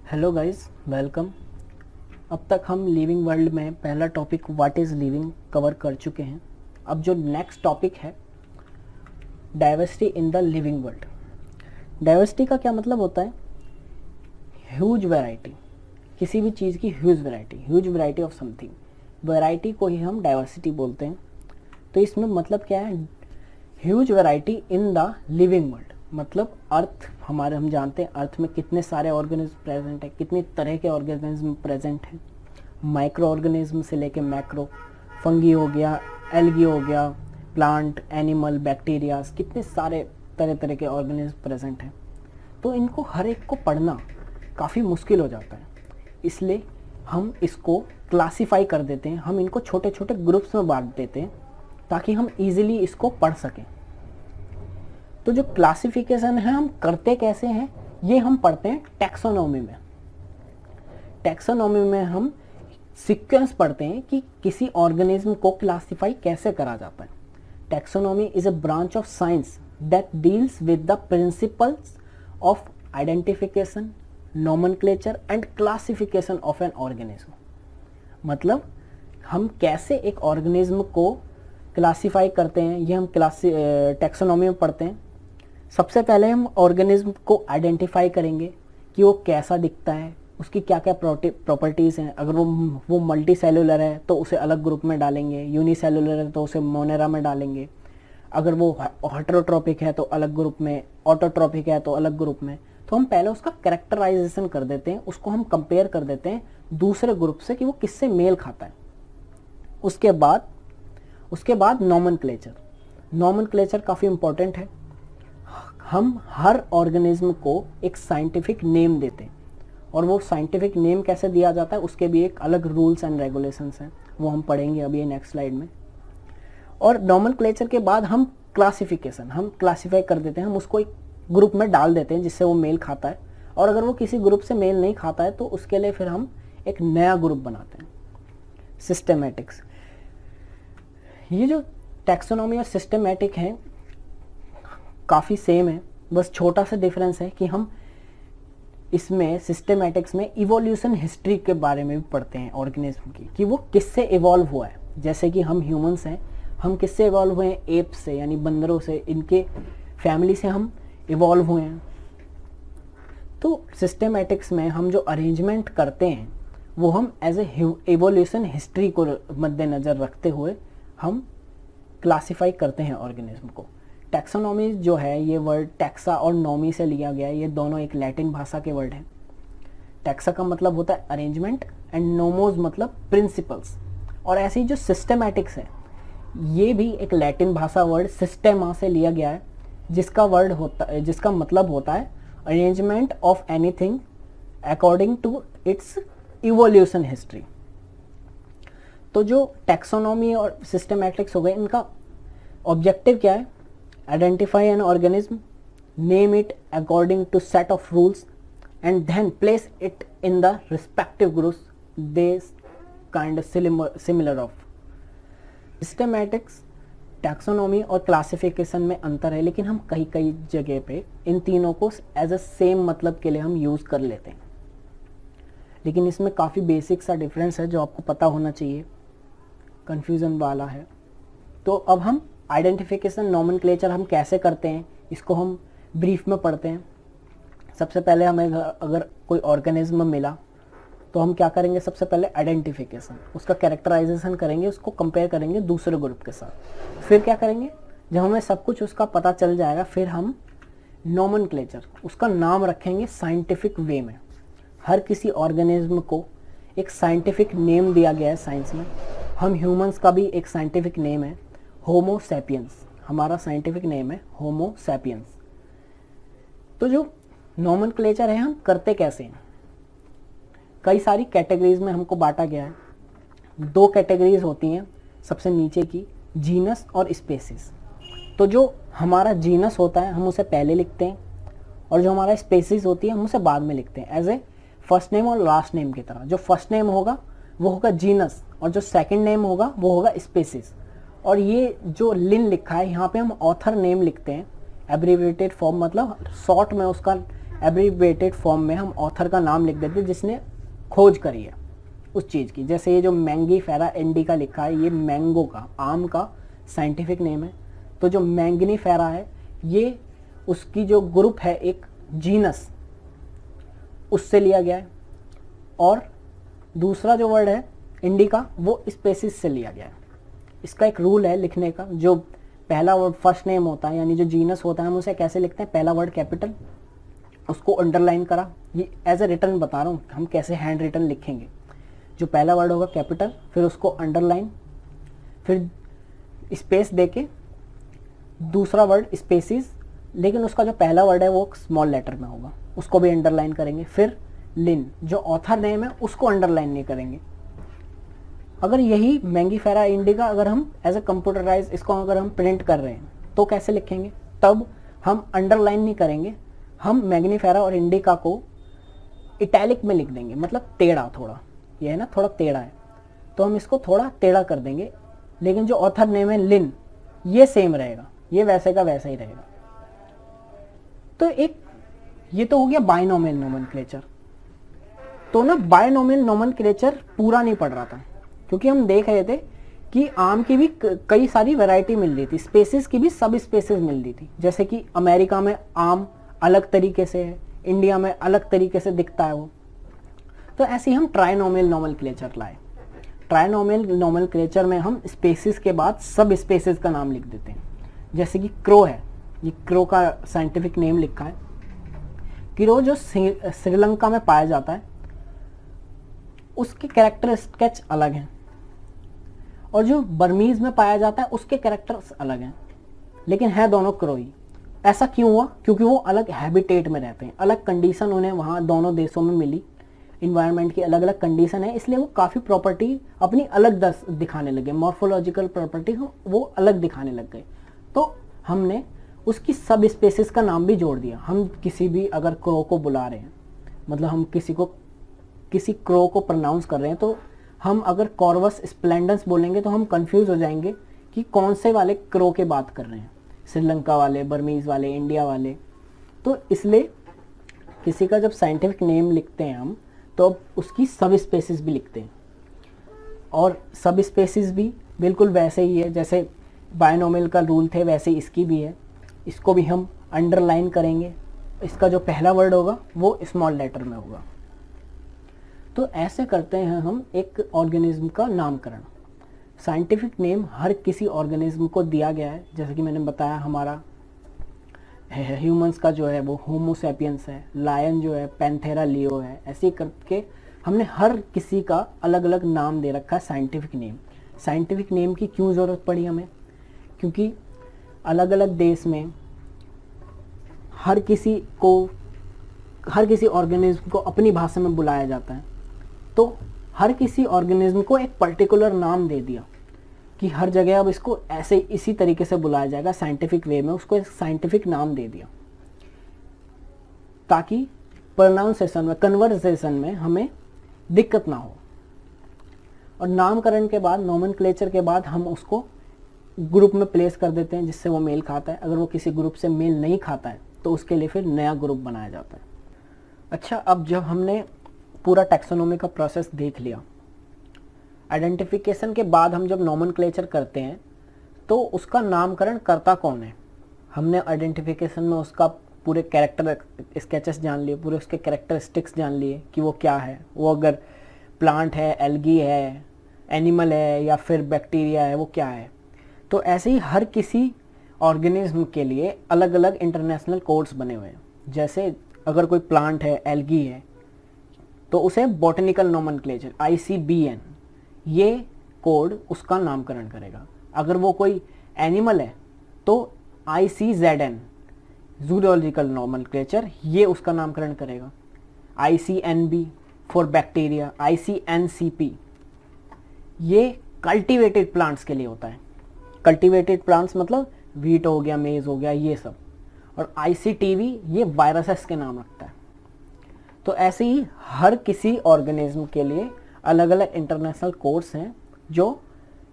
Hello guys, welcome. अब तक हम लिविंग वर्ल्ड में पहला topic what is living cover कर चुके हैं। अब जो नेक्स्ट टॉपिक है diversity in the living world. Diversity का क्या मतलब होता है? ह्यूज वैरायटी, किसी भी चीज़ की huge variety of something. Variety को ही हम डाइवर्सिटी बोलते हैं। तो इसमें मतलब क्या है? Huge variety in the living world. मतलब अर्थ हम जानते हैं अर्थ में कितने सारे ऑर्गेनिज्म प्रेजेंट है, कितनी तरह के ऑर्गेनिज्म प्रेजेंट हैं। माइक्रो ऑर्गेनिज्म से लेके मैक्रो, फंगी हो गया, एल्गी हो गया, प्लांट, एनिमल, बैक्टीरियाज, कितने सारे तरह तरह के ऑर्गेनिज्म प्रेजेंट हैं। तो इनको हर एक को पढ़ना काफ़ी मुश्किल हो जाता है, इसलिए हम इसको क्लासीफाई कर देते हैं। हम इनको छोटे छोटे ग्रुप्स में बांट देते हैं ताकि हम इजीली इसको पढ़ सकें। तो जो क्लासिफिकेशन है हम करते कैसे हैं, ये हम पढ़ते हैं टैक्सोनॉमी में। टैक्सोनॉमी में हम सीक्वेंस पढ़ते हैं कि किसी ऑर्गेनिज्म को क्लासिफाई कैसे करा जाता है। Taxonomy is a branch of science that deals with the principles of identification, nomenclature and classification of an organism. मतलब हम कैसे एक ऑर्गेनिज्म को क्लासीफाई करते हैं, ये हम टैक्सोनॉमी में पढ़ते हैं। सबसे पहले हम ऑर्गेनिज्म को आइडेंटिफाई करेंगे कि वो कैसा दिखता है, उसकी क्या क्या प्रॉपर्टीज़ हैं। अगर वो मल्टी सेलुलर है तो उसे अलग ग्रुप में डालेंगे, यूनिसेलुलर है तो उसे मोनेरा में डालेंगे। अगर वो हेटेरोट्रॉपिक है तो अलग ग्रुप में, ऑटोट्रॉपिक है तो अलग ग्रुप में। तो हम पहले उसका कैरेक्टराइजेशन कर देते हैं, उसको हम कंपेयर कर देते हैं दूसरे ग्रुप से कि वो किससे मेल खाता है। उसके बाद नोमेनक्लेचर काफ़ी इंपॉर्टेंट है। हम हर ऑर्गेनिज्म को एक साइंटिफिक नेम देते हैं, और वो साइंटिफिक नेम कैसे दिया जाता है उसके भी एक अलग रूल्स एंड रेगुलेशंस हैं, वो हम पढ़ेंगे अभी नेक्स्ट स्लाइड में। और नोमेनक्लेचर के बाद हम क्लासीफाई कर देते हैं, हम उसको एक ग्रुप में डाल देते हैं जिससे वो मेल खाता है। और अगर वो किसी ग्रुप से मेल नहीं खाता है तो उसके लिए फिर हम एक नया ग्रुप बनाते हैं, सिस्टेमेटिक्स। ये जो टैक्सोनॉमी और सिस्टेमेटिक है काफ़ी सेम है, बस छोटा सा डिफरेंस है कि हम इसमें सिस्टेमेटिक्स में इवोल्यूशन हिस्ट्री के बारे में भी पढ़ते हैं ऑर्गेनिज्म की, कि वो किससे इवॉल्व हुआ है। जैसे कि हम ह्यूमंस हैं, हम किससे इवॉल्व हुए हैं? एप से, यानी बंदरों से, इनके फैमिली से हम इवॉल्व हुए हैं। तो सिस्टेमेटिक्स में हम जो अरेंजमेंट करते हैं वो हम एज ए इवोल्यूशन हिस्ट्री को मद्देनज़र रखते हुए हम क्लासीफाई करते हैं ऑर्गेनिज्म को। टैक्सोनॉमी जो है, ये वर्ड टैक्सा और नॉमी से लिया गया है। ये दोनों एक लैटिन भाषा के वर्ड हैं। टैक्सा का मतलब होता है अरेंजमेंट एंड नोमोज मतलब प्रिंसिपल्स। और ऐसी जो सिस्टेमैटिक्स है ये भी एक लैटिन भाषा वर्ड सिस्टेमा से लिया गया है, जिसका मतलब होता है arrangement of anything according to its evolution history. तो जो टैक्सोनॉमी और सिस्टेमैटिक्स हो गए, इनका ऑब्जेक्टिव क्या है? Identify an organism, name it according to set of rules and then place it in the respective groups they kind similar of. Systematics, taxonomy और classification में अंतर है, लेकिन हम कई जगह पे इन तीनों को एज अ सेम मतलब के लिए हम यूज़ कर लेते हैं। लेकिन इसमें काफ़ी बेसिक सा डिफरेंस है जो आपको पता होना चाहिए, कन्फ्यूज़न वाला है। तो अब हम आइडेंटिफिकेशन, नोमेनक्लेचर हम कैसे करते हैं इसको हम ब्रीफ में पढ़ते हैं। सबसे पहले हमें अगर कोई ऑर्गेनिज्म मिला तो हम क्या करेंगे? सबसे पहले आइडेंटिफिकेशन, उसका कैरेक्टराइजेशन करेंगे, उसको कंपेयर करेंगे दूसरे ग्रुप के साथ। फिर क्या करेंगे? जब हमें सब कुछ उसका पता चल जाएगा फिर हम नोमेनक्लेचर, उसका नाम रखेंगे साइंटिफिक वे में। हर किसी ऑर्गेनिज्म को एक साइंटिफिक नेम दिया गया है साइंस में। हम ह्यूमंस का भी एक साइंटिफिक नेम है होमो सैपियंस, हमारा साइंटिफिक नेम है होमो सैपियंस। तो जो नोमेनक्लेचर है हम करते कैसे हैं? कई सारी कैटेगरीज में हमको बांटा गया है। 2 कैटेगरीज होती हैं सबसे नीचे की, जीनस और स्पेसीज। तो जो हमारा जीनस होता है हम उसे पहले लिखते हैं, और जो हमारा स्पेसीज होती है हम उसे बाद में लिखते हैं एज ए फर्स्ट नेम और लास्ट नेम की तरह। जो फर्स्ट नेम होगा वो होगा जीनस, और जो सेकंड नेम होगा वो होगा स्पेसीज। और ये जो लिन लिखा है यहाँ पे हम ऑथर नेम लिखते हैं, एब्रीविएटेड फॉर्म, मतलब शॉर्ट में उसका एब्रीवेटेड फॉर्म में हम ऑथर का नाम लिख देते हैं जिसने खोज करी है उस चीज़ की। जैसे ये जो मैंगीफेरा इंडिका लिखा है, ये मैंगो का, आम का साइंटिफिक नेम है। तो जो मैंगनीफेरा है ये उसकी जो ग्रुप है, एक जीनस, उससे लिया गया है। और दूसरा जो वर्ड है इंडिका, वो स्पेसिस से लिया गया है। इसका एक रूल है लिखने का, जो पहला वर्ड फर्स्ट नेम होता है यानी जो जीनस होता है हम उसे कैसे लिखते हैं, पहला वर्ड कैपिटल, उसको अंडरलाइन करा। ये एज ए रिटर्न बता रहा हूँ हम कैसे हैंड रिटन लिखेंगे। जो पहला वर्ड होगा कैपिटल, फिर उसको अंडरलाइन, फिर स्पेस देके दूसरा वर्ड स्पेसिस, लेकिन उसका जो पहला वर्ड है वो स्मॉल लेटर में होगा, उसको भी अंडरलाइन करेंगे। फिर लिन, जो ऑथर नेम है उसको अंडरलाइन नहीं करेंगे। अगर यही मैंगीफेरा इंडिका अगर हम एज ए कंप्यूटराइज इसको अगर हम प्रिंट कर रहे हैं तो कैसे लिखेंगे, तब हम अंडरलाइन नहीं करेंगे, हम मैंगनीफेरा और इंडिका को इटैलिक में लिख देंगे, मतलब टेढ़ा थोड़ा, ये है ना थोड़ा टेढ़ा है तो हम इसको थोड़ा टेढ़ा कर देंगे। लेकिन जो ऑथर नेम है लिन, ये सेम रहेगा, ये वैसे का वैसा ही रहेगा। तो एक ये तो हो गया बायनोमियल नोमेनक्लेचर। तो ना बायनोमियल नोमेनक्लेचर पूरा नहीं पढ़ रहा था, क्योंकि हम देख रहे थे कि आम की भी कई सारी वैरायटी मिल रही थी, स्पेसिस की भी सब स्पेसिस मिल रही थी। जैसे कि अमेरिका में आम अलग तरीके से है, इंडिया में अलग तरीके से दिखता है वो। तो ऐसे ही हम ट्राइनोमियल नोमेनक्लेचर लाए। ट्राइनोमियल नोमेनक्लेचर में हम स्पेसिस के बाद सब स्पेसिस का नाम लिख देते हैं। जैसे कि क्रो है, ये क्रो का साइंटिफिक नेम लिखा है। क्रो जो श्रीलंका में पाया जाता है उसके कैरेक्टर स्केच अलग हैं, और जो बर्मीज में पाया जाता है उसके कैरेक्टर्स अलग हैं, लेकिन है दोनों क्रो ही। ऐसा क्यों हुआ, क्योंकि वो अलग हैबिटेट में रहते हैं, अलग कंडीशन उन्हें वहाँ दोनों देशों में मिली, इन्वायरमेंट की अलग अलग कंडीशन है, इसलिए वो काफ़ी प्रॉपर्टी अपनी अलग दिखाने लगे, मॉर्फोलॉजिकल प्रॉपर्टी वो अलग दिखाने लग गए। तो हमने उसकी सब स्पेसिस का नाम भी जोड़ दिया। हम किसी भी अगर क्रो को बुला रहे हैं, मतलब हम किसी क्रो को प्रोनाउंस कर रहे हैं, तो हम अगर कॉर्वस स्प्लेंडेंस बोलेंगे तो हम कंफ्यूज हो जाएंगे कि कौन से वाले क्रो के बात कर रहे हैं, श्रीलंका वाले, बर्मीज वाले, इंडिया वाले। तो इसलिए किसी का जब साइंटिफिक नेम लिखते हैं हम, तो अब उसकी सब स्पेसिस भी लिखते हैं, और सब स्पेसिस भी बिल्कुल वैसे ही है जैसे बायनोमियल का रूल थे, वैसे इसकी भी है। इसको भी हम अंडरलाइन करेंगे, इसका जो पहला वर्ड होगा वो स्मॉल लेटर में होगा। तो ऐसे करते हैं हम एक ऑर्गेनिज्म का नामकरण। साइंटिफिक नेम हर किसी ऑर्गेनिज्म को दिया गया है। जैसे कि मैंने बताया हमारा ह्यूमंस का जो है वो होमो सैपियंस है, लायन जो है पैंथेरा लियो है। ऐसे ही करके हमने हर किसी का अलग अलग नाम दे रखा है साइंटिफिक नेम। साइंटिफिक नेम की क्यों ज़रूरत पड़ी हमें, क्योंकि अलग अलग देश में हर किसी ऑर्गेनिज्म को अपनी भाषा में बुलाया जाता है। तो हर किसी ऑर्गेनिज्म को एक पर्टिकुलर नाम दे दिया कि हर जगह अब इसको ऐसे इसी तरीके से बुलाया जाएगा साइंटिफिक वे में, उसको एक साइंटिफिक नाम दे दिया ताकि प्रोनाउंसिएशन में, कन्वर्सेशन में हमें दिक्कत ना हो। और नामकरण के बाद, नोमेनक्लेचर के बाद हम उसको ग्रुप में प्लेस कर देते हैं जिससे वो मेल खाता है। अगर वो किसी ग्रुप से मेल नहीं खाता है तो उसके लिए फिर नया ग्रुप बनाया जाता है। अच्छा, अब जब हमने पूरा टैक्सोनॉमी का प्रोसेस देख लिया, आइडेंटिफिकेशन के बाद हम जब नोमेनक्लेचर करते हैं तो उसका नामकरण करता कौन है। हमने आइडेंटिफिकेशन में उसका पूरे कैरेक्टर स्केचेस जान लिए, पूरे उसके कैरेक्टरिस्टिक्स जान लिए कि वो क्या है, वो अगर प्लांट है, एल्गी है, एनिमल है या फिर बैक्टीरिया है, वो क्या है। तो ऐसे ही हर किसी ऑर्गेनिज्म के लिए अलग अलग इंटरनेशनल कोड्स बने हुए हैं। जैसे अगर कोई प्लांट है, एल्गी है, तो उसे बॉटनिकल नोमेनक्लेचर ICBN, ये कोड उसका नामकरण करेगा। अगर वो कोई एनिमल है तो ICZN, जूलॉजिकल नोमेनक्लेचर, ये उसका नामकरण करेगा। ICNB फॉर बैक्टीरिया, ICNCP ये कल्टीवेटेड प्लांट्स के लिए होता है। कल्टीवेटेड प्लांट्स मतलब वीट हो गया, मेज हो गया, ये सब। और ICTV ये वायरसेस के नाम रखता है। तो ऐसे ही हर किसी ऑर्गेनिज्म के लिए अलग अलग इंटरनेशनल कोड्स हैं जो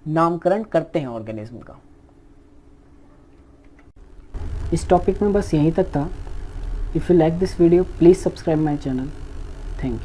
नामकरण करते हैं ऑर्गेनिज्म का। इस टॉपिक में बस यहीं तक था। If you like this video, please subscribe my channel. Thank you.